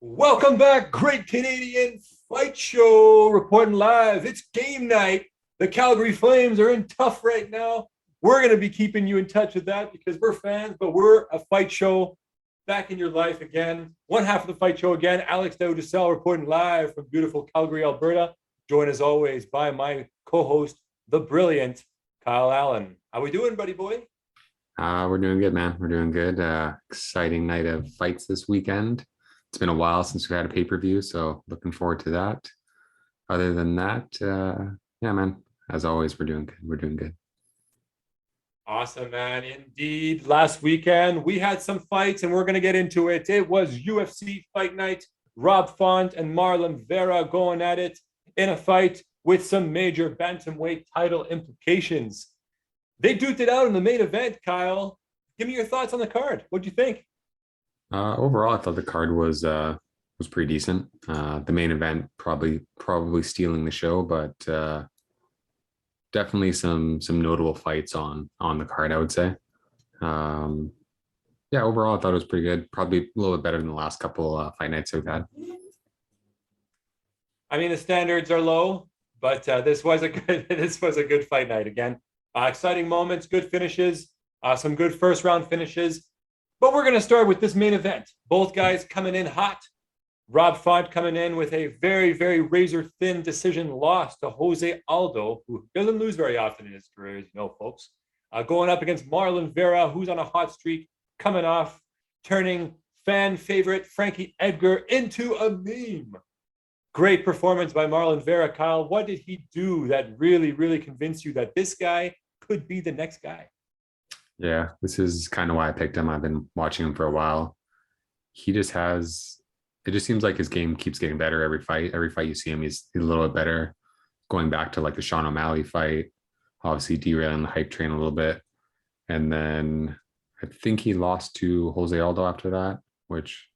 Welcome back, Great Canadian Fight Show, reporting live. It's game night. The Calgary Flames are in tough right now. We're going to be keeping you in touch with that because we're fans, but we're a fight show back in your life again. One half of the fight show again, Alex Daudicell reporting live from beautiful Calgary, Alberta. Joined as always by my co-host, the brilliant Kyle Allen. How we doing, buddy boy? We're doing good, man. We're doing good. Exciting night of fights this weekend. It's been a while since we had a pay-per-view, so looking forward to that. Other than that, yeah, man, as always, we're doing good. We're doing good. Awesome, man. Indeed. Last weekend, we had some fights and we're going to get into it. It was UFC fight night. Rob Font and Marlon Vera going at it in a fight with some major bantamweight title implications. They duked it out in the main event, Kyle. Give me your thoughts on the card. What'd you think? Overall, I thought the card was pretty decent. The main event probably stealing the show, but definitely some notable fights on the card, I would say. Yeah, overall, I thought it was pretty good. Probably a little bit better than the last couple fight nights we've had. I mean, the standards are low, but this was a good fight night again. Exciting moments, good finishes, some good first round finishes. But we're going to start with this main event. Both guys coming in hot. Rob Font coming in with a very, very razor thin decision loss to Jose Aldo, who doesn't lose very often in his career, as you know, folks. Going up against Marlon Vera, who's on a hot streak, coming off, turning fan favorite Frankie Edgar into a meme. Great performance by Marlon Vera. Kyle, what did he do that really, really convinced you that this guy could be the next guy? Yeah, this is kind of why I picked him. I've been watching him for a while. He just has, it just seems like his game keeps getting better every fight. Every fight you see him, he's a little bit better. Going back to like the Sean O'Malley fight, obviously derailing the hype train a little bit. And then I think he lost to Jose Aldo after that, which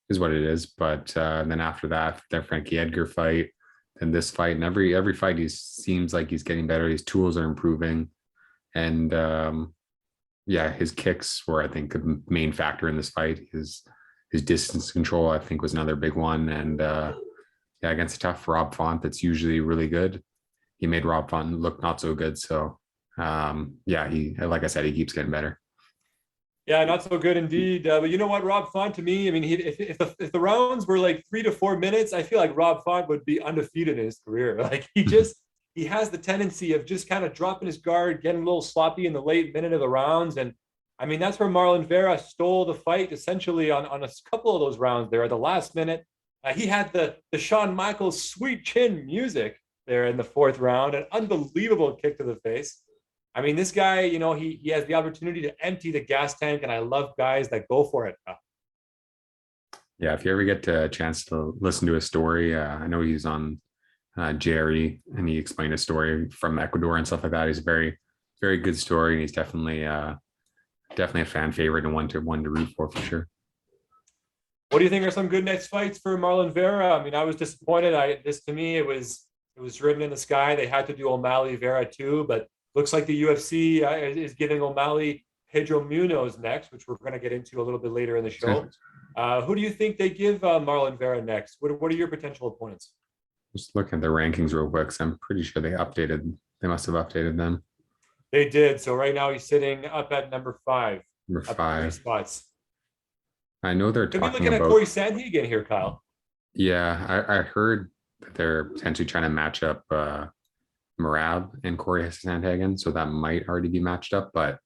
is what it is. But then after that, that Frankie Edgar fight, and this fight, and every fight, he seems like he's getting better. His tools are improving. And yeah, his kicks were, I think, a main factor in this fight. His distance control, I think, was another big one. And yeah, against a tough Rob Font that's usually really good, he made Rob Font look not so good. So yeah, he, like I said, he keeps getting better. Yeah, not so good indeed. But you know what, Rob Font to me, I mean, if the rounds were like 3 to 4 minutes, I feel like Rob Font would be undefeated in his career. Like he has the tendency of just kind of dropping his guard, getting a little sloppy in the late minute of the rounds. And I mean, that's where Marlon Vera stole the fight essentially on a couple of those rounds there at the last minute. He had the Shawn Michaels sweet chin music there in the fourth round, an unbelievable kick to the face. I mean, this guy, you know, he has the opportunity to empty the gas tank, and I love guys that go for it. Yeah, if you ever get a chance to listen to his story, I know he's on Jerry, and he explained a story from Ecuador and stuff like that. He's a very, very good story, and he's definitely a fan favorite and one to root for sure. What do you think are some good next fights for Marlon Vera? I mean, I was disappointed. This to me, it was written in the sky. They had to do O'Malley Vera too, but looks like the UFC is giving O'Malley Pedro Munoz next, which we're going to get into a little bit later in the show. Who do you think they give Marlon Vera next? What are your potential opponents? Just looking at the rankings real quick, so I'm pretty sure they must have updated them. They did. So right now he's sitting up at number 5. Number 5 spots. I know they're Could be talking looking about at Corey Sandhagen here, Kyle. Yeah, I heard that they're potentially trying to match up Marab and Corey Sandhagen, so that might already be matched up. But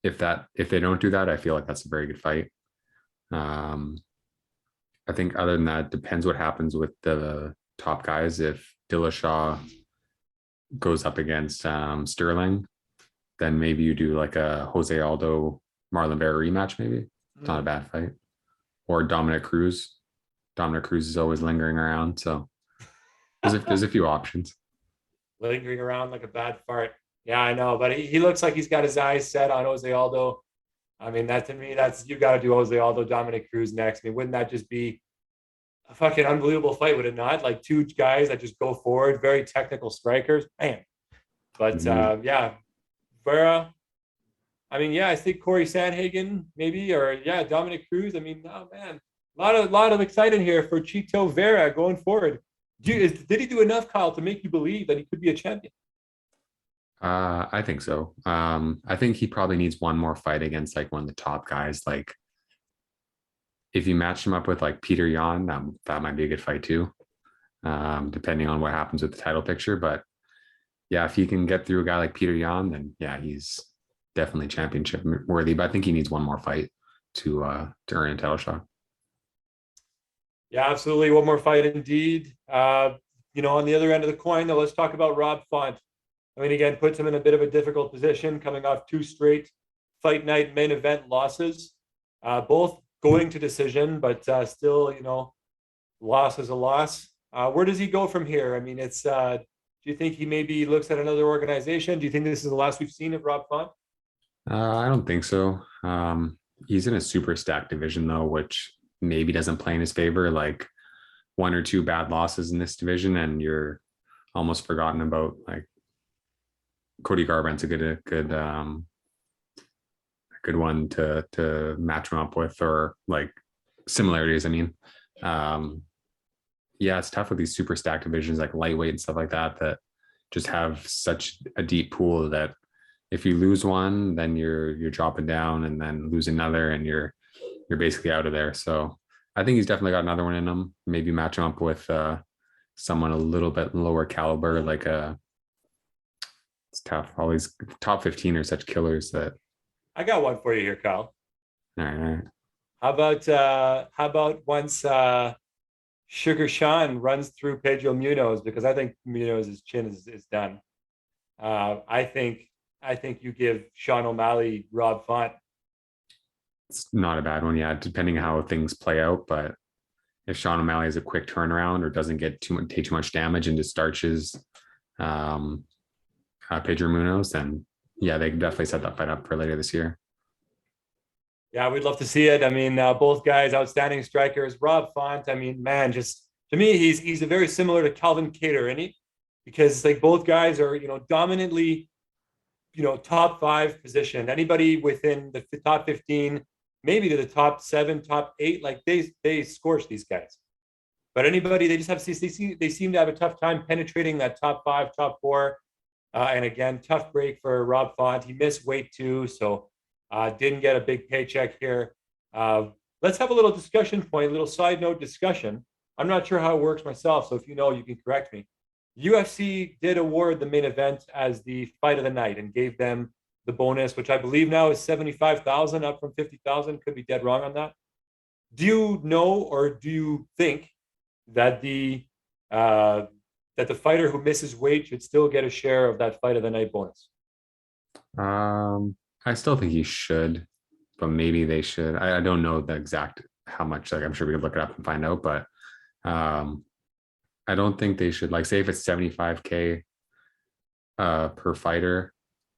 if they don't do that, I feel like that's a very good fight. I think other than that, depends what happens with the top guys. If Dillashaw goes up against Sterling, then maybe you do like a Jose Aldo Marlon Vera rematch. Maybe it's not a bad fight. Or Dominic Cruz. Dominic Cruz is always lingering around, so there's a few options. Lingering around like a bad fart. Yeah, I know, but he looks like he's got his eyes set on Jose Aldo. I mean, that to me, you got to do Jose Aldo, Dominic Cruz next. I mean, wouldn't that just be a fucking unbelievable fight? Would it not? Like two guys that just go forward, very technical strikers, man. But yeah, Vera. I mean, yeah, I think Corey Sandhagen maybe, or yeah, Dominic Cruz. I mean, oh man, lot of exciting here for Chito Vera going forward. Did he do enough, Kyle, to make you believe that he could be a champion? I think so. I think he probably needs one more fight against like one of the top guys. Like if you match him up with like Peter Yan, that might be a good fight too. Depending on what happens with the title picture. But yeah, if he can get through a guy like Peter Yan, then yeah, he's definitely championship worthy. But I think he needs one more fight to earn a title shot. Yeah, absolutely. One more fight indeed. On the other end of the coin, though, let's talk about Rob Font. I mean, again, puts him in a bit of a difficult position coming off two straight fight night main event losses, both going to decision, but still, loss is a loss. Where does he go from here? I mean, do you think he maybe looks at another organization? Do you think this is the last we've seen of Rob Font? I don't think so. He's in a super stacked division though, which maybe doesn't play in his favor. Like one or two bad losses in this division, and you're almost forgotten about. Like Cody Garbrandt's a good one to match him up with, or like similarities. I mean, um, yeah, it's tough with these super stacked divisions like lightweight and stuff like that that just have such a deep pool that if you lose one, then you're dropping down, and then lose another, and you're basically out of there. So I think he's definitely got another one in him. Maybe match him up with someone a little bit lower caliber, like a. It's tough. All these top 15 are such killers that. I got one for you here, Kyle. All right. How about once Sugar Sean runs through Pedro Munoz, because I think Munoz's chin is done. I think you give Sean O'Malley Rob Font. It's not a bad one, yeah, depending how things play out. But if Sean O'Malley has a quick turnaround or doesn't take too much damage and just starches um, Pedro Munoz, then yeah, they can definitely set that fight up for later this year. Yeah, we'd love to see it. I mean, both guys, outstanding strikers. Rob Font, I mean, man, just to me, he's a very similar to Calvin Cater, isn't he? Because like both guys are, dominantly, top five position. Anybody within the top 15, maybe to the top seven, top eight, like they scorch these guys. But anybody, they just have they seem to have a tough time penetrating that top five, top four. And again, tough break for Rob Font. He missed weight too, so didn't get a big paycheck here. Uh, let's have a little discussion point, a little side note discussion. I'm not sure how it works myself, so if you know, you can correct me. UFC did award the main event as the fight of the night and gave them the bonus, which I believe now is 75,000, up from 50,000. Could be dead wrong on that. Do you know, or do you think that uh, the fighter who misses weight should still get a share of that fight of the night bonus? I still think he should, but maybe they should. I don't know the exact how much. Like I'm sure we could look it up and find out, but um, I don't think they should. Like say if it's 75K per fighter,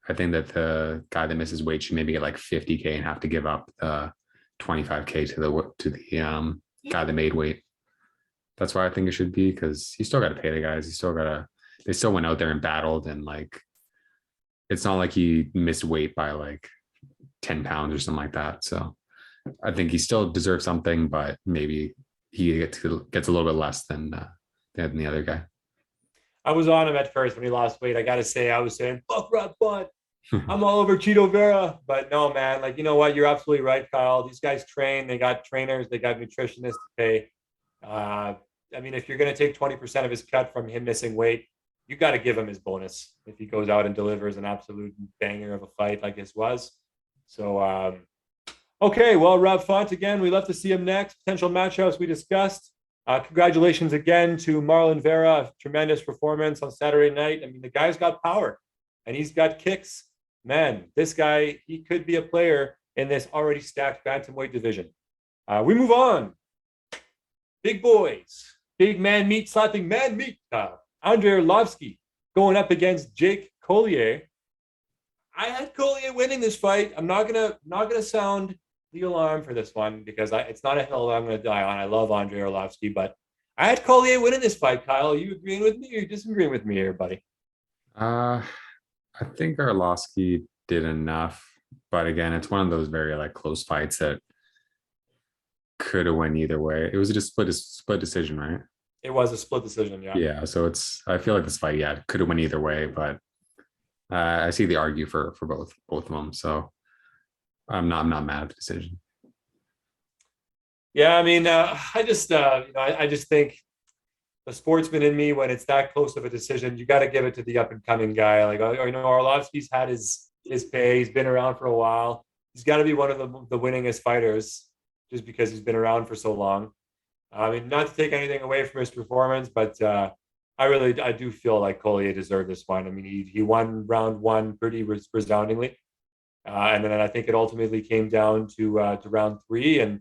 I think that the guy that misses weight should maybe get like 50K and have to give up 25K to the guy that made weight. That's why I think it should be, because you still got to pay the guys. They still went out there and battled, and like it's not like he missed weight by like 10 pounds or something like that. So I think he still deserves something, but maybe he gets a little bit less than the other guy. I was on him at first when he lost weight. I got to say, I was saying, fuck Rob Font. I'm all over Cheeto Vera. But no, man, like, you know what? You're absolutely right, Kyle. These guys train. They got trainers. They got nutritionists to pay. Uh, I mean, if you're going to take 20% of his cut from him missing weight, you got to give him his bonus if he goes out and delivers an absolute banger of a fight like this was. So, okay, well, Rob Font again. We love to see him next. Potential matchups we discussed. Congratulations again to Marlon Vera. Tremendous performance on Saturday night. I mean, the guy's got power and he's got kicks. Man, this guy, he could be a player in this already stacked bantamweight division. We move on. Big boys, big man meat slapping man meat. Andrei Arlovsky going up against Jake Collier. I had Collier winning this fight. I'm not gonna sound the alarm for this one because it's not a hill that I'm gonna die on. I love Andrei Arlovsky, but I had Collier winning this fight. Kyle, are you agreeing with me or you disagreeing with me here, buddy? Uh, I think Arlovsky did enough, but again, it's one of those very like close fights that could have went either way. It was just split decision, right? It was a split decision. Yeah. Yeah. So I feel like this fight, yeah, could have went either way, but I see the argue for both of them. So I'm not mad at the decision. Yeah. I mean, I just think the sportsman in me, when it's that close of a decision, you got to give it to the up and coming guy. Like, Arlovsky's had his pay. He's been around for a while. He's got to be one of the winningest fighters just because he's been around for so long. I mean, not to take anything away from his performance, but I do feel like Collier deserved this one. I mean, he won round one pretty resoundingly, and then I think it ultimately came down to round three. And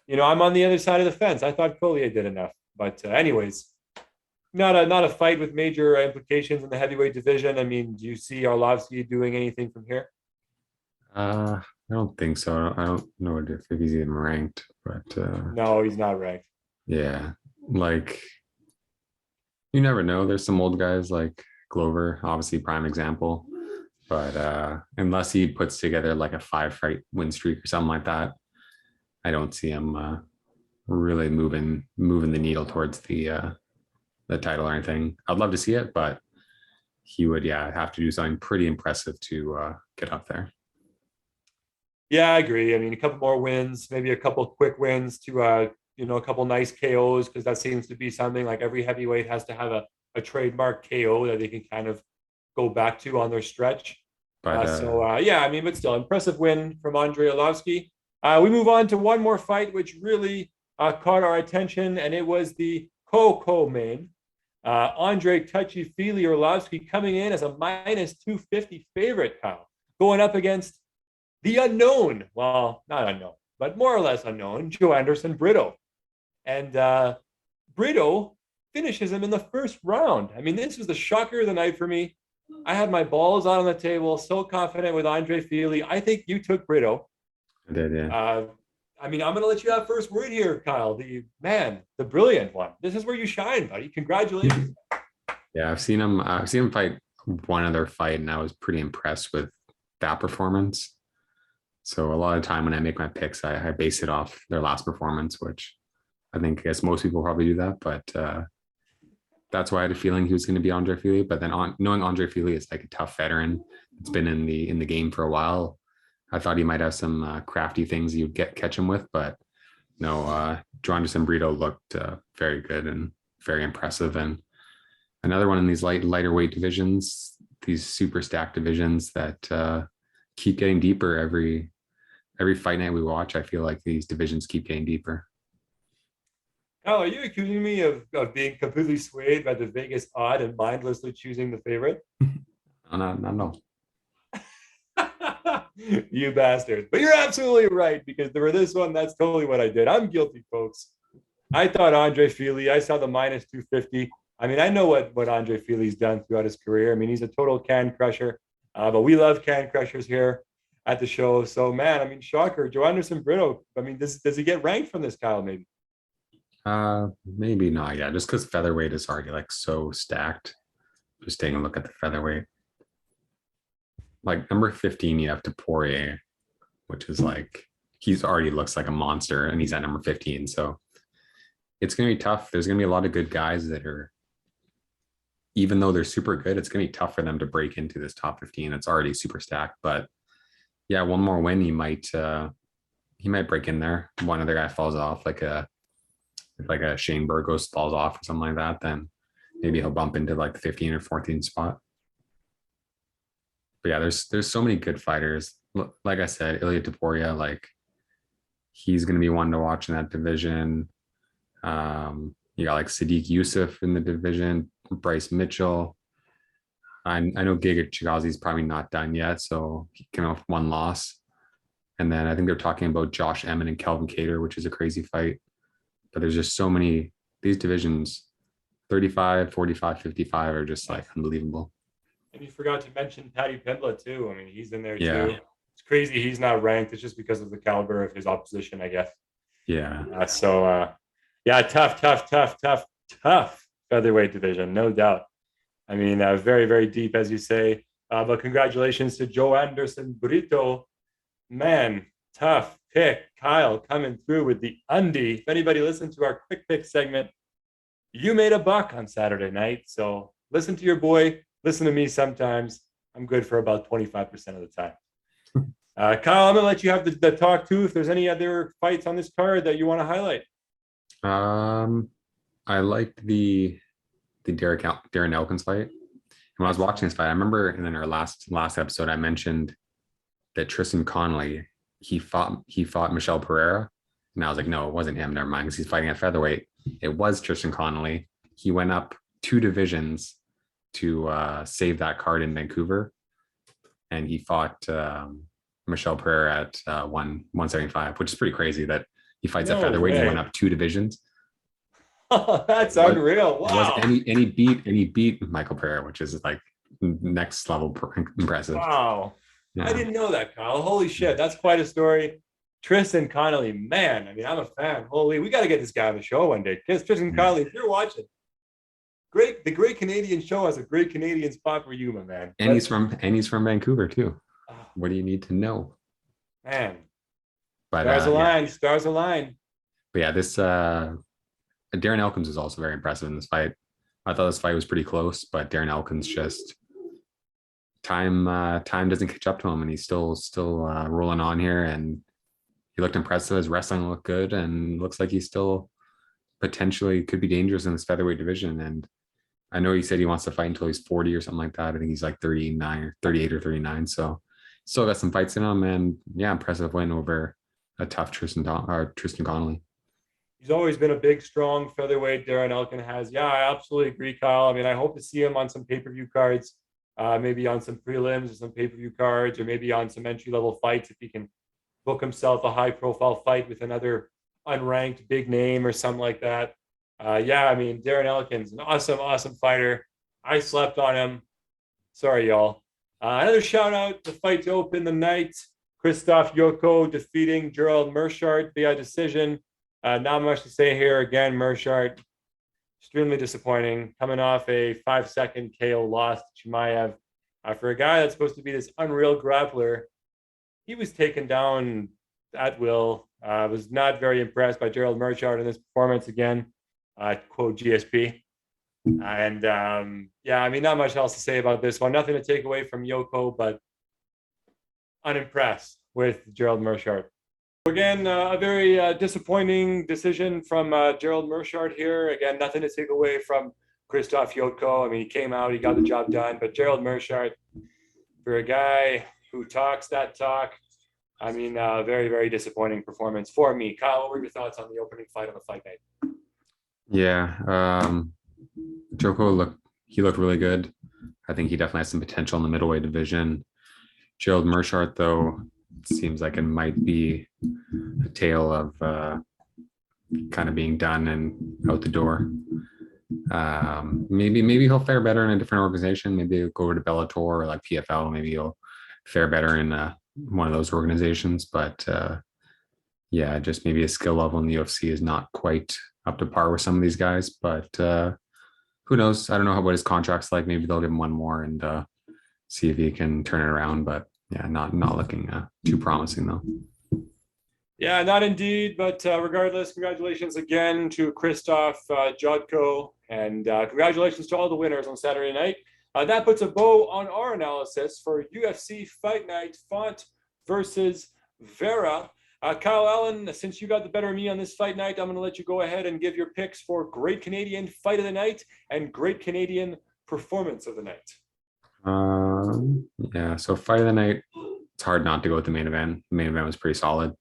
I'm on the other side of the fence. I thought Collier did enough, but anyways, not a fight with major implications in the heavyweight division. I mean, do you see Arlovsky doing anything from here? I don't think so. I don't know if he's even ranked, but No, he's not ranked. yeah, like you never know. There's some old guys like Glover, obviously prime example, but unless he puts together like a 5 fight win streak or something like that, I don't see him really moving the needle towards the title or anything. I'd love to see it, but he would, yeah, have to do something pretty impressive to get up there. Yeah, I agree. I mean, a couple more wins, maybe a couple quick wins to a couple nice KOs, because that seems to be something like every heavyweight has to have a trademark KO that they can kind of go back to on their stretch. But Yeah, I mean, but still, impressive win from Andrei Arlovsky. We move on to one more fight, which really caught our attention, and it was the co-main. Andre Touchy Feely Arlovsky coming in as a minus 250 favorite, Kyle, going up against the unknown, well, not unknown, but more or less unknown, Joe Anderson Brito. And Brito finishes him in the first round. I mean, this was the shocker of the night for me. I had my balls out on the table, so confident with Andre Feely. I think you took Brito. I did, yeah. I mean, I'm going to let you have first word here, Kyle. The brilliant one. This is where you shine, buddy. Congratulations. Yeah, I've seen him fight one other fight, and I was pretty impressed with that performance. So a lot of time when I make my picks, I base it off their last performance, which I guess most people probably do that. But that's why I had a feeling he was going to be Andre Feely. But then knowing Andre Feely is like a tough veteran, it's been in the game for a while. I thought he might have some crafty things you'd catch him with, but no, Anderson Brito looked very good and very impressive. And another one in these lighter weight divisions, these super stacked divisions that keep getting deeper every fight night we watch. I feel like these divisions keep getting deeper. Kyle, are you accusing me of being completely swayed by the Vegas odd and mindlessly choosing the favorite? No. You bastards. But you're absolutely right, because for this one, that's totally what I did. I'm guilty, folks. I thought Andre Feely, I saw the minus 250. I mean, I know what Andre Feely's done throughout his career. I mean, he's a total can crusher, but we love can crushers here at the show. So, man, I mean, shocker. Joe Anderson Brito, I mean, does he get ranked from this, Kyle, maybe? Maybe not. Yeah, just because featherweight is already like so stacked. Just taking a look at the featherweight. Like number 15, you have to Poirier, which is like he's already looks like a monster, and he's at number 15. So it's gonna be tough. There's gonna be a lot of good guys that are, even though they're super good, it's gonna be tough for them to break into this top 15. It's already super stacked. But yeah, one more win, he might break in there. One other guy falls off, like a Shane Burgos falls off or something like that, then maybe he'll bump into like the 15 or 14 spot. But yeah, there's so many good fighters. Like I said, Ilya Topuria, like he's going to be one to watch in that division. You got like Sadiq Youssef in the division, Bryce Mitchell. I know Giga Chikazi is probably not done yet, so he came off one loss. And then I think they're talking about Josh Emmett and Kelvin Cater, which is a crazy fight. But there's just so many, these divisions, 35, 45, 55 are just like unbelievable. And you forgot to mention Paddy Pimblett too. I mean, he's in there Yeah. too. It's crazy he's not ranked. It's just because of the caliber of his opposition, I guess. Yeah. Yeah, tough featherweight division, no doubt. I mean, very, very deep, as you say. But congratulations to Joe Anderson Brito. Man, Tough pick. Kyle coming through with the undie. If anybody listened to our quick pick segment, you made a buck on Saturday night. So listen to your boy. Listen to me sometimes. I'm good for about 25% of the time. Kyle, I'm going to let you have the talk too. If there's any other fights on this card that you want to highlight. I liked the Darren Elkins fight. And when I was watching this fight, I remember in our last episode, I mentioned that Tristan Connolly, he fought Michelle Pereira. And I was like, no, it wasn't him. Never mind, because he's fighting at featherweight. It was Tristan Connolly. He went up 2 divisions to save that card in Vancouver. And he fought Michelle Pereira at 175, which is pretty crazy that he fights at featherweight and he went up 2 divisions. Oh, that's unreal. Wow. And he beat Michael Pereira, which is like next level impressive. Wow. Yeah. I didn't know that, Kyle. Holy shit. That's quite a story. Tristan Connolly, man. I mean, I'm a fan. Holy, we got to get this guy on the show one day. Tristan Connolly, if you're watching, the Great Canadian Show has a great Canadian spot for you, my man. And he's from Vancouver too. What do you need to know? Man. But stars align. But yeah, this Darren Elkins is also very impressive in this fight. I thought this fight was pretty close, but Darren Elkins just time doesn't catch up to him, and he's still rolling on here. And he looked impressive. His wrestling looked good, and looks like he still potentially could be dangerous in this featherweight division. And I know he said he wants to fight until he's 40 or something like that. I think he's like 39 or 38 or 39. So still got some fights in him, and yeah, impressive win over a tough Tristan Connolly. He's always been a big, strong featherweight. Darren Elkins has. Yeah, I absolutely agree, Kyle. I mean, I hope to see him on some pay-per-view cards, maybe on some prelims or some pay-per-view cards, or maybe on some entry-level fights if he can book himself a high-profile fight with another unranked big name or something like that. Yeah, I mean, Darren Elkins, an awesome fighter. I slept on him. Sorry, y'all. Another shout out to fight to open the night. Christoph Yoko defeating Gerald Meerschaert via decision. Not much to say here. Again, Meerschaert, extremely disappointing. Coming off a 5-second KO loss to Chimaev. For a guy that's supposed to be this unreal grappler, he was taken down at will. Was not very impressed by Gerald Meerschaert in this performance again. Quote GSP. And yeah, I mean, not much else to say about this one. Nothing to take away from Yoko, but unimpressed with Gerald Meerschaert. Again, a very disappointing decision from Gerald Meerschaert here. Again, nothing to take away from Christoph Yoko. I mean, he came out, he got the job done. But Gerald Meerschaert, for a guy who talks that talk, I mean, very, very disappointing performance for me. Kyle, what were your thoughts on the opening fight on the fight night? Yeah, Joko looked really good. I think he definitely has some potential in the middleweight division. Gerald Meerschaert, though, seems like it might be a tale of kind of being done and out the door. Maybe he'll fare better in a different organization. Maybe he'll go over to Bellator or like PFL. Maybe he'll fare better in one of those organizations. But yeah, just maybe his skill level in the UFC is not quite up to par with some of these guys. But who knows? I don't know what his contract's like. Maybe they'll give him one more and see if he can turn it around. But yeah, not looking too promising though. Yeah, not indeed. But regardless, congratulations again to Christoph Jodko, and congratulations to all the winners on Saturday night. That puts a bow on our analysis for UFC Fight Night Font versus Vera. Kyle Allen, since you got the better of me on this fight night, I'm going to let you go ahead and give your picks for Great Canadian Fight of the Night and Great Canadian Performance of the Night. Yeah, so Fight of the Night, it's hard not to go with the main event. The main event was pretty solid.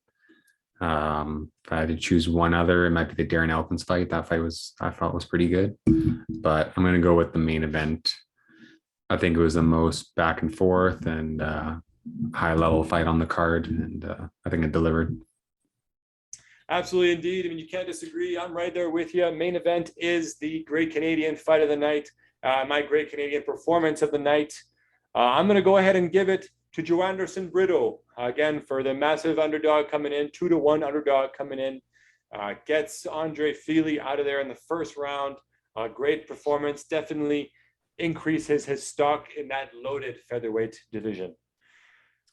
If I had to choose one other, it might be the Darren Elkins fight. That fight I felt was pretty good. But I'm going to go with the main event. I think it was the most back and forth and high level fight on the card, and I think it delivered. Absolutely, indeed. I mean, you can't disagree. I'm right there with you. Main event is the Great Canadian Fight of the Night. My Great Canadian Performance of the Night. I'm going to go ahead and give it to Joanderson Brito. Again, for the massive underdog coming in, 2-1 underdog coming in. Gets Andre Fili out of there in the first round. Great performance. Definitely increases his stock in that loaded featherweight division.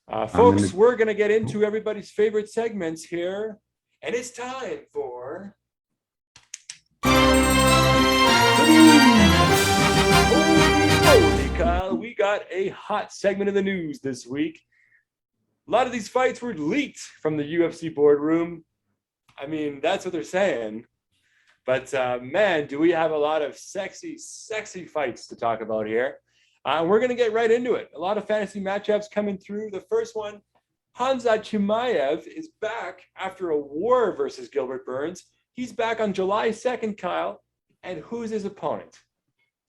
I'm gonna. Folks, we're going to get into everybody's favorite segments here. And it's time for holy Kyle, we got a hot segment of the news this week. A lot of these fights were leaked from the UFC boardroom. I mean, that's what they're saying. But man, do we have a lot of sexy, sexy fights to talk about here. We're going to get right into it. A lot of fantasy matchups coming through. The first one, Hamzat Chimaev is back after a war versus Gilbert Burns. He's back on July 2nd, Kyle. And who's his opponent?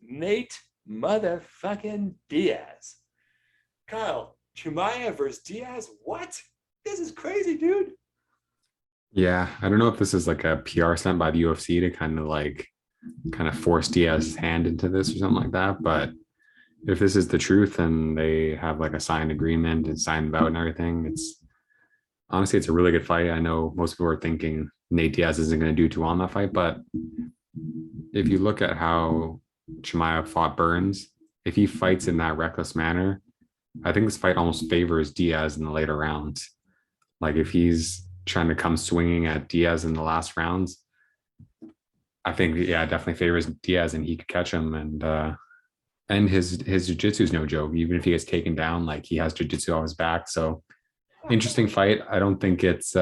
Nate motherfucking Diaz. Kyle, Chimaev versus Diaz? What? This is crazy, dude. Yeah, I don't know if this is like a PR stunt by the UFC to kind of force Diaz's hand into this or something like that. But if this is the truth and they have like a signed agreement and signed bout and everything, it's honestly it's a really good fight. I know most people are thinking Nate Diaz isn't going to do too well in that fight, but if you look at how Chimaev fought Burns, if he fights in that reckless manner, I think this fight almost favors Diaz in the later rounds. Like if he's trying to come swinging at Diaz in the last rounds, I think it definitely favors Diaz and he could catch him. And his jiu-jitsu is no joke. Even if he gets taken down, like he has jiu-jitsu on his back. So interesting fight. I don't think it's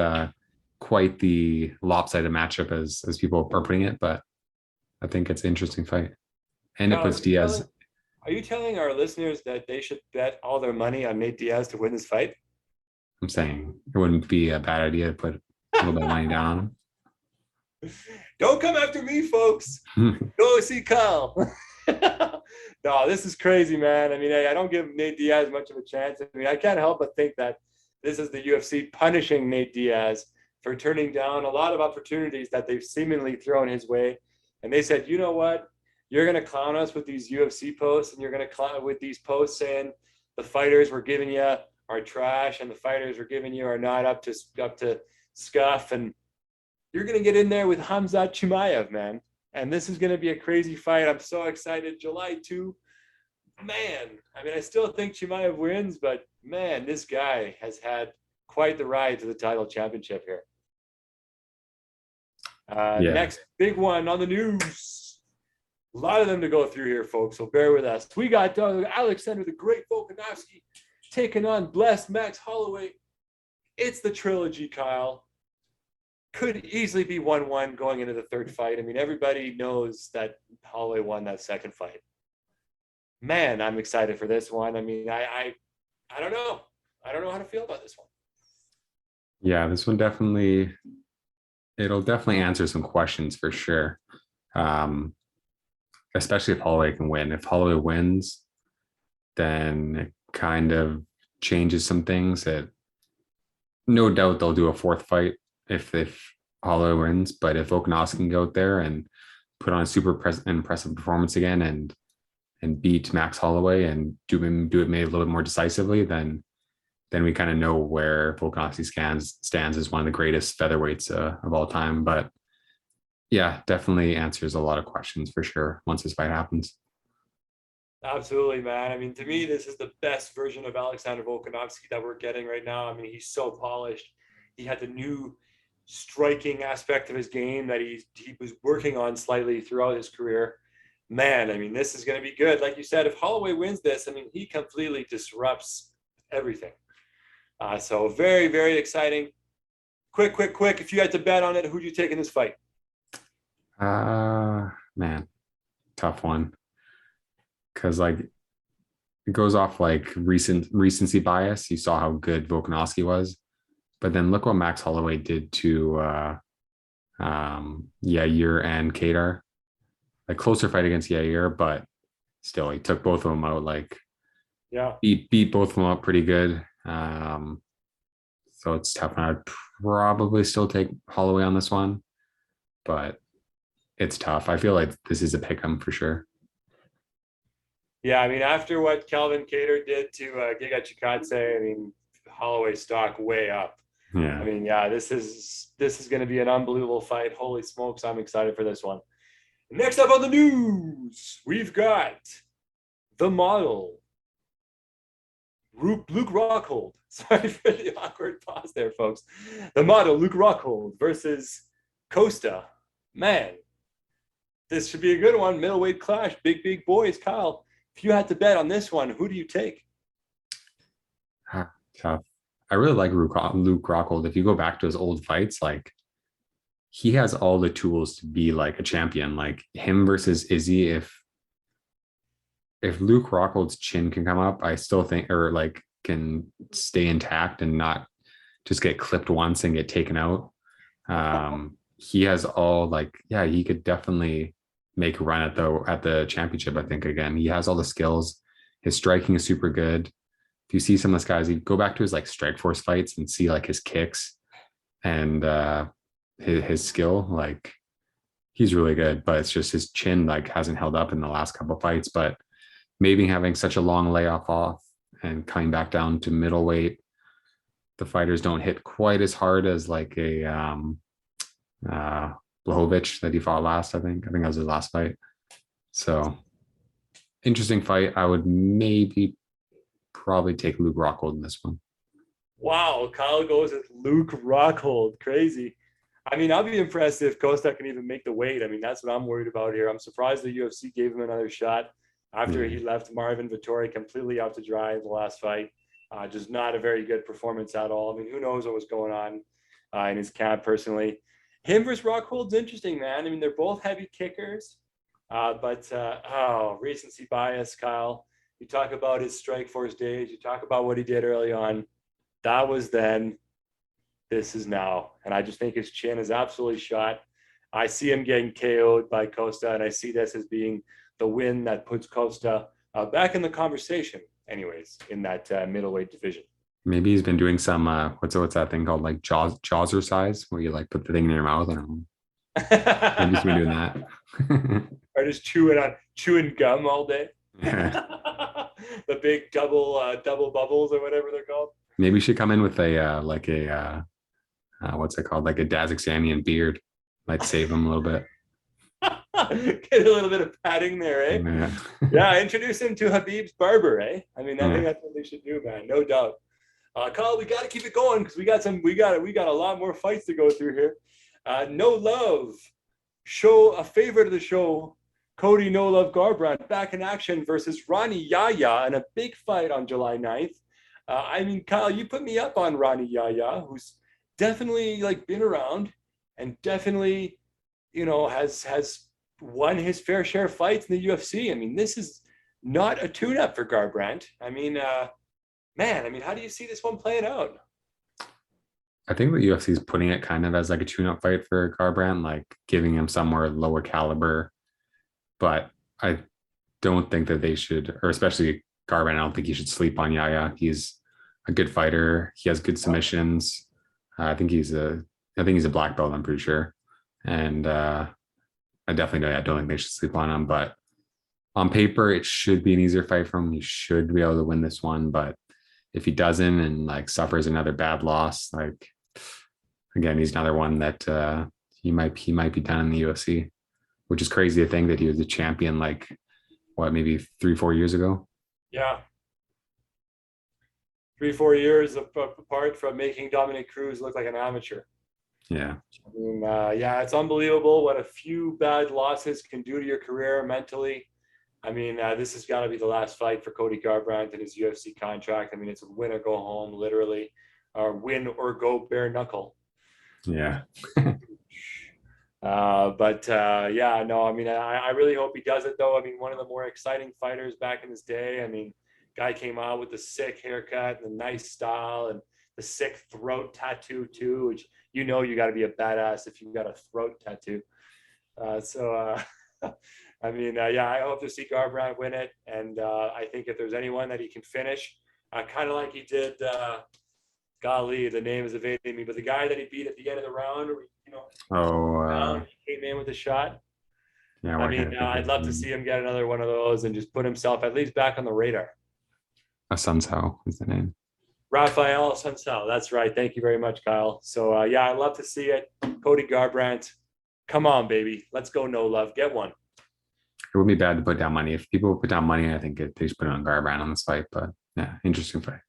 quite the lopsided matchup as people are putting it, but I think it's an interesting fight. And it Kyle, puts Diaz. are you telling our listeners that they should bet all their money on Nate Diaz to win this fight? I'm saying it wouldn't be a bad idea to put a little bit of money down on Don't come after me, folks. him. Go see Kyle. No, this is crazy, man. I mean, I don't give Nate Diaz much of a chance. I mean, I can't help but think that this is the UFC punishing Nate Diaz for turning down a lot of opportunities that they've seemingly thrown his way. And they said, you know what? You're going to clown us with these UFC posts, and you're going to clown with these posts saying the fighters we're giving you are trash and the fighters we're giving you are not up to scuff. And you're going to get in there with Hamzat Chimaev, man. And this is going to be a crazy fight. I'm so excited. July 2. Man, I mean, I still think Chimaev wins, but man, this guy has had quite the ride to the title championship here. Next big one on the news. A lot of them to go through here, folks, so bear with us. We got Alexander the Great Volkanovski taking on Blessed Max Holloway. It's the trilogy, Kyle. Could easily be 1-1 going into the third fight. I mean, everybody knows that Holloway won that second fight. Man, I'm excited for this one. I mean, I don't know. I don't know how to feel about this one. Yeah, this one it'll definitely answer some questions for sure. Especially if Holloway can win. If Holloway wins, then it kind of changes some things. That no doubt they'll do a fourth fight if Holloway wins. But if Volkanovski can go out there and put on a super impressive performance again and beat Max Holloway and do it maybe a little bit more decisively, then we kind of know where Volkanovski stands as one of the greatest featherweights of all time. But yeah, definitely answers a lot of questions for sure once this fight happens. Absolutely, man. I mean, to me, this is the best version of Alexander Volkanovski that we're getting right now. I mean, he's so polished. He had the new striking aspect of his game that he was working on slightly throughout his career. Man, I mean, this is going to be good. Like you said, if Holloway wins this, I mean, he completely disrupts everything. So very, very exciting. Quick. If you had to bet on it, who'd you take in this fight? Man, tough one. Because like it goes off like recency bias. You saw how good Volkanovski was, but then look what Max Holloway did to Yair and Kadar. A closer fight against Yair, but still he took both of them out. Like beat both of them up pretty good. So it's tough. And I'd probably still take Holloway on this one, but it's tough. I feel like this is a pick 'em for sure. Yeah, I mean, after what Calvin Kattar did to Giga Chikadze, I mean, Holloway stock way up. Yeah. I mean, yeah, this is going to be an unbelievable fight. Holy smokes, I'm excited for this one. Next up on the news, we've got the model Luke Rockhold. Sorry for the awkward pause there, folks. The model, Luke Rockhold versus Costa. Man, this should be a good one. Middleweight clash, big boys. Kyle, if you had to bet on this one, who do you take? Tough. I really like Luke Rockhold. If you go back to his old fights, like he has all the tools to be like a champion. Like him versus Izzy, if Luke Rockhold's chin can come up, I still think, or like can stay intact and not just get clipped once and get taken out. He has all like, yeah, he could definitely make a run at the championship. I think again, he has all the skills. His striking is super good. If you see some of those guys, you go back to his like Strike Force fights and see like his kicks and his skill, like he's really good. But it's just his chin like hasn't held up in the last couple of fights. But maybe having such a long layoff off and coming back down to middleweight, the fighters don't hit quite as hard as like a Blachowicz that he fought last. I think that was his last fight. So interesting fight. I would maybe probably take Luke Rockhold in this one. Wow, Kyle goes with Luke Rockhold. Crazy. I mean, I'll be impressed if Costa can even make the weight. I mean, that's what I'm worried about here. I'm surprised the UFC gave him another shot after he left Marvin Vettori completely out to dry in the last fight. Just not a very good performance at all. I mean, who knows what was going on in his camp personally. Him versus Rockhold's interesting, man. I mean, they're both heavy kickers, but recency bias, Kyle. You talk about his Strike Force days. You talk about what he did early on. That was then. This is now. And I just think his chin is absolutely shot. I see him getting KO'd by Costa, and I see this as being the win that puts Costa back in the conversation, anyways, in that middleweight division. Maybe he's been doing some what's that thing called, like jawser, where you like put the thing in your mouth. I don't know. Maybe he's been doing that. Or just chewing gum all day. Yeah. The big double bubbles or whatever they're called. Maybe you should come in with a what's it called, like a Dazaxianian beard. Might save him a little bit. Get a little bit of padding there, eh? Yeah, introduce him to Habib's barber, eh? I mean, I think that's what they should do, man. No doubt. Kyle, we got to keep it going because we got a lot more fights to go through here. No Love, show a favorite of the show, Cody No Love Garbrandt back in action versus Ronnie Yahya in a big fight on July 9th. I mean, Kyle, you put me up on Ronnie Yahya, who's definitely like been around and definitely, has won his fair share of fights in the UFC. I mean, this is not a tune-up for Garbrandt. I mean, how do you see this one playing out? I think the UFC is putting it kind of as like a tune-up fight for Garbrandt, like giving him somewhere lower caliber. But I don't think that they should, or especially Garbrandt, I don't think he should sleep on Yahya. He's a good fighter. He has good submissions. I think he's a black belt, I'm pretty sure. And I definitely don't think they should sleep on him. But on paper, it should be an easier fight for him. He should be able to win this one. But if he doesn't and like suffers another bad loss, like again, he's another one that he might be done in the UFC, which is crazy to think that he was a champion like maybe 3-4 years ago. Yeah. 3-4 years apart from making Dominic Cruz look like an amateur. Yeah. I mean, it's unbelievable what a few bad losses can do to your career mentally. I mean, this has got to be the last fight for Cody Garbrandt in his UFC contract. I mean, it's a win or go home, literally, or win or go bare knuckle. Yeah. I really hope he does it, though. I mean, one of the more exciting fighters back in his day. I mean, guy came out with the sick haircut and the nice style and the sick throat tattoo too, which you got to be a badass if you've got a throat tattoo. I hope to see Garbrandt win it. And I think if there's anyone that he can finish, kind of like he did, golly, the name is evading me, but the guy that he beat at the end of the round, he came in with a shot. Yeah, I'd love to see him get another one of those and just put himself at least back on the radar. Assunção is the name. Rafael Assunção. That's right. Thank you very much, Kyle. So, I'd love to see it. Cody Garbrandt, come on, baby. Let's go, No Love. Get one. It would be bad to put down money. If people put down money, I think they should put it on Garbrandt on this fight. But Yeah, interesting fight.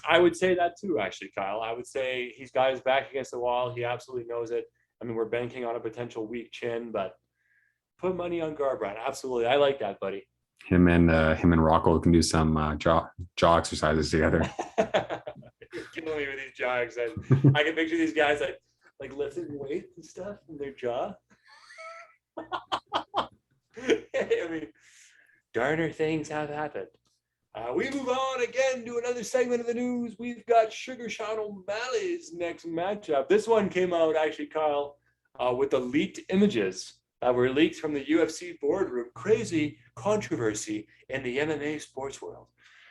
I would say that too, actually, Kyle. I would say he's got his back against the wall. He absolutely knows it. I mean, we're banking on a potential weak chin, but put money on Garbrandt. Absolutely. I like that, buddy. Him and Rocco can do some jaw exercises together. You're killing me with these jogs. I can picture these guys like lifting weights and stuff in their jaw. I mean, darner things have happened. We move on again to another segment of the news. We've got Sugar Sean O'Malley's next matchup. This one came out actually, Kyle, with the leaked images that were leaked from the UFC boardroom. Crazy controversy in the MMA sports world.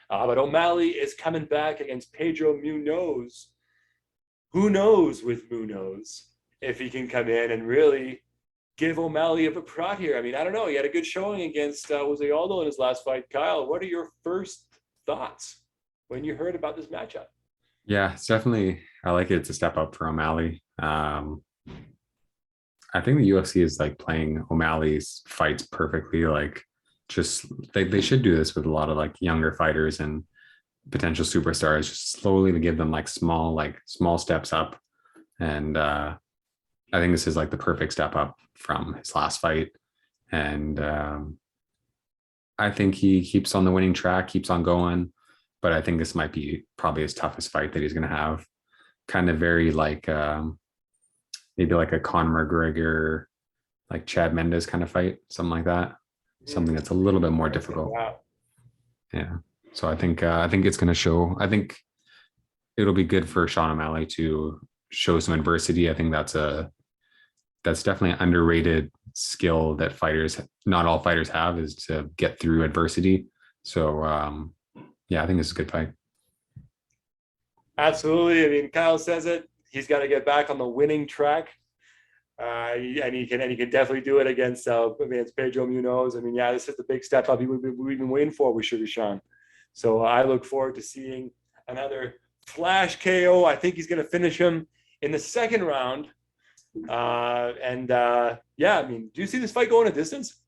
But O'Malley is coming back against Pedro Munoz. Who knows with Munoz if he can come in and really give O'Malley a prod here. I mean, I don't know. He had a good showing against Jose Aldo in his last fight. Kyle, what are your first thoughts when you heard about this matchup? Yeah, it's definitely. I like it. It's a step up for O'Malley. I think the UFC is like playing O'Malley's fights perfectly. Like, just they should do this with a lot of like younger fighters and potential superstars. Just slowly to give them like small steps up. And I think this is like the perfect step up from his last fight. And I think he keeps on the winning track, keeps on going. But I think this might be probably his toughest fight that he's going to have. Kind of very like maybe like a Conor McGregor, like Chad Mendes kind of fight, something like that. Something that's a little bit more difficult. Wow. Yeah. So I think it's going to show. I think it'll be good for Sean O'Malley to show some adversity. I think that's definitely an underrated skill that not all fighters have, is to get through adversity. So yeah, I think this is a good fight. Absolutely. I mean, Kyle says it. He's got to get back on the winning track. And he can definitely do it against Pedro Munoz. I mean, yeah, this is the big step up we've been waiting for with Sugar Sean. So I look forward to seeing another flash KO. I think he's going to finish him in the second round. Yeah, I mean, do you see this fight going a distance?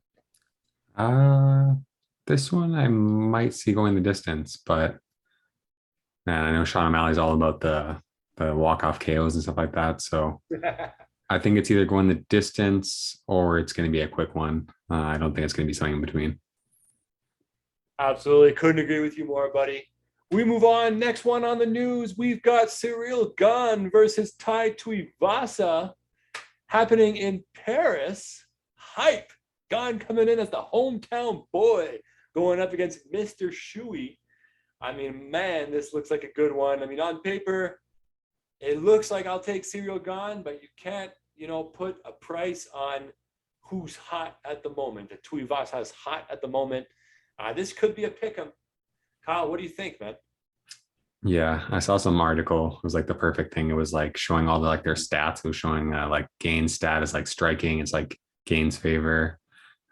This one I might see going the distance, but man, I know Sean O'Malley's all about the walk-off KOs and stuff like that. So I think it's either going the distance or it's going to be a quick one. I don't think it's going to be something in between. Absolutely. Couldn't agree with you more, buddy. We move on. Next one on the news. We've got Ciryl Gane versus Tai Tuivasa happening in Paris. Hype. Gane coming in as the hometown boy going up against Mr. Shuey. I mean, man, this looks like a good one. I mean, on paper, it looks like I'll take Ciryl Gane, but you can't, put a price on who's hot at the moment. Tuivasa is hot at the moment. This could be a pick 'em. Kyle, what do you think, man? Yeah, I saw some article. It was like the perfect thing. It was like showing all their stats. It was showing like Gane's stat is like striking. It's like Gane's favor,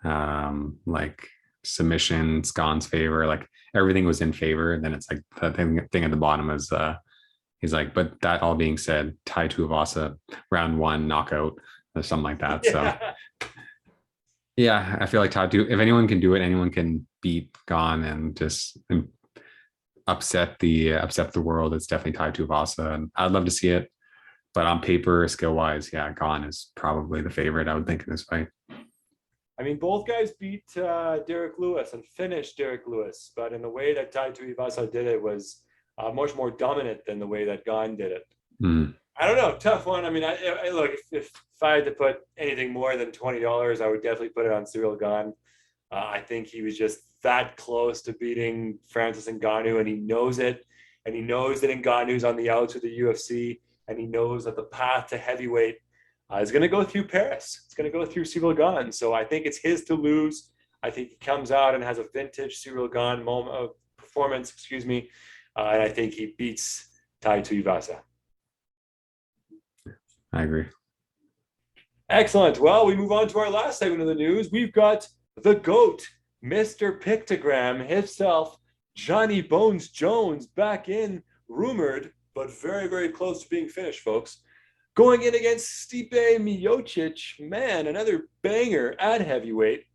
like submissions, Gane's favor. Like everything was in favor. And then it's like the thing at the bottom is he's like, but that all being said, Tai Tuivasa round 1 knockout or something like that. Yeah. So yeah, I feel like if anyone can do it, anyone can beat Gane and just upset the world. It's definitely Tai Tuivasa, and I'd love to see it. But on paper, skill wise, yeah, Gane is probably the favorite, I would think, in this fight. I mean, both guys beat Derek Lewis and finished Derek Lewis, but in the way that Tai Tuivasa did it was much more dominant than the way that Gane did it. Mm. I don't know, tough one. I mean, I look, if I had to put anything more than $20, I would definitely put it on Ciryl Gane. I think he was just that close to beating Francis Ngannou, and he knows it. And he knows that Ngannou's on the outs with the UFC, and he knows that the path to heavyweight is going to go through Paris. It's going to go through Ciryl Gane. So I think it's his to lose. I think he comes out and has a vintage Ciryl Gane performance, and I think he beats Tai Tuivasa. I agree. Excellent. Well, we move on to our last segment of the news. We've got the GOAT, Mr. Pictogram himself, Johnny Bones Jones, back in, rumored, but very, very close to being finished, folks. Going in against Stipe Miocic. Man, another banger at heavyweight.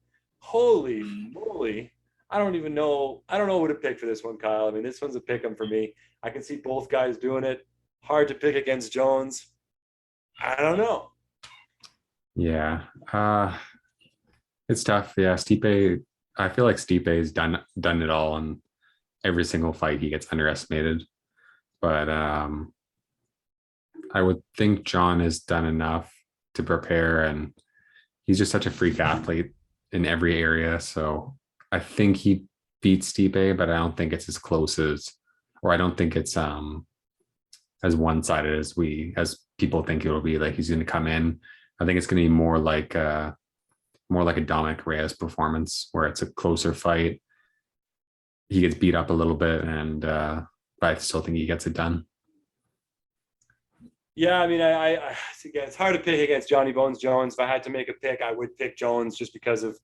Holy moly. I don't even know. I don't know who to pick for this one, Kyle. I mean, this one's a pick 'em for me. I can see both guys doing it. Hard to pick against Jones. I don't know. Yeah. It's tough. Yeah, Stipe. I feel like Stipe's done it all, and every single fight he gets underestimated. But I would think John has done enough to prepare, and he's just such a freak athlete in every area. So I think he beats Stipe, but I don't think it's as close as, or I don't think it's as one sided as people think it'll be. Like he's going to come in. I think it's going to be more like a Dominic Reyes performance where it's a closer fight. He gets beat up a little bit, and but I still think he gets it done. Yeah, I mean, again, it's hard to pick against Johnny Bones Jones. If I had to make a pick, I would pick Jones just because of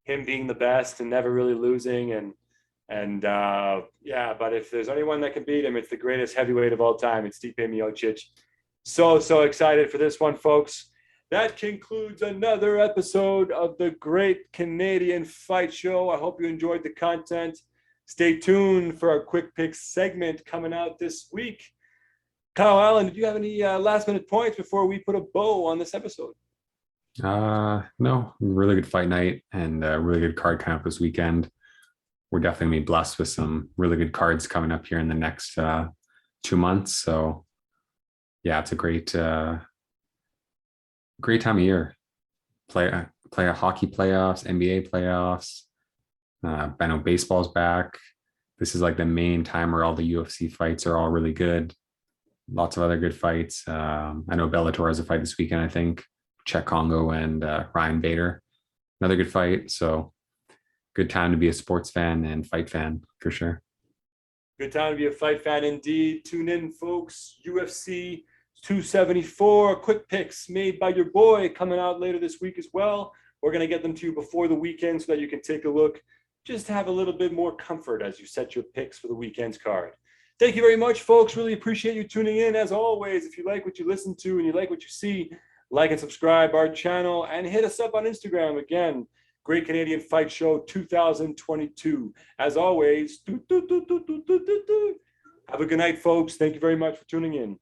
him being the best and never really losing. And yeah, but if there's anyone that can beat him, it's the greatest heavyweight of all time. It's Stipe Miocic. So excited for this one, folks. That concludes another episode of the Great Canadian Fight Show. I hope you enjoyed the content. Stay tuned for our quick pick segment coming out this week. Kyle Allen, did you have any last minute points before we put a bow on this episode? No, really good fight night and a really good card coming up this weekend. We're definitely gonna be blessed with some really good cards coming up here in the next 2 months. So yeah, it's a great time of year. Play a hockey playoffs, NBA playoffs. I know baseball's back. This is like the main time where all the UFC fights are all really good. Lots of other good fights. I know Bellator has a fight this weekend, I think. Czech Congo and Ryan Bader. Another good fight. So good time to be a sports fan and fight fan for sure. Good time to be a fight fan indeed. Tune in, folks. UFC 274, quick picks made by your boy coming out later this week as well. We're going to get them to you before the weekend so that you can take a look. Just have a little bit more comfort as you set your picks for the weekend's card. Thank you very much, folks. Really appreciate you tuning in. As always, if you like what you listen to and you like what you see, like and subscribe our channel and hit us up on Instagram. Again, Great Canadian Fight Show 2022. As always, have a good night, folks. Thank you very much for tuning in.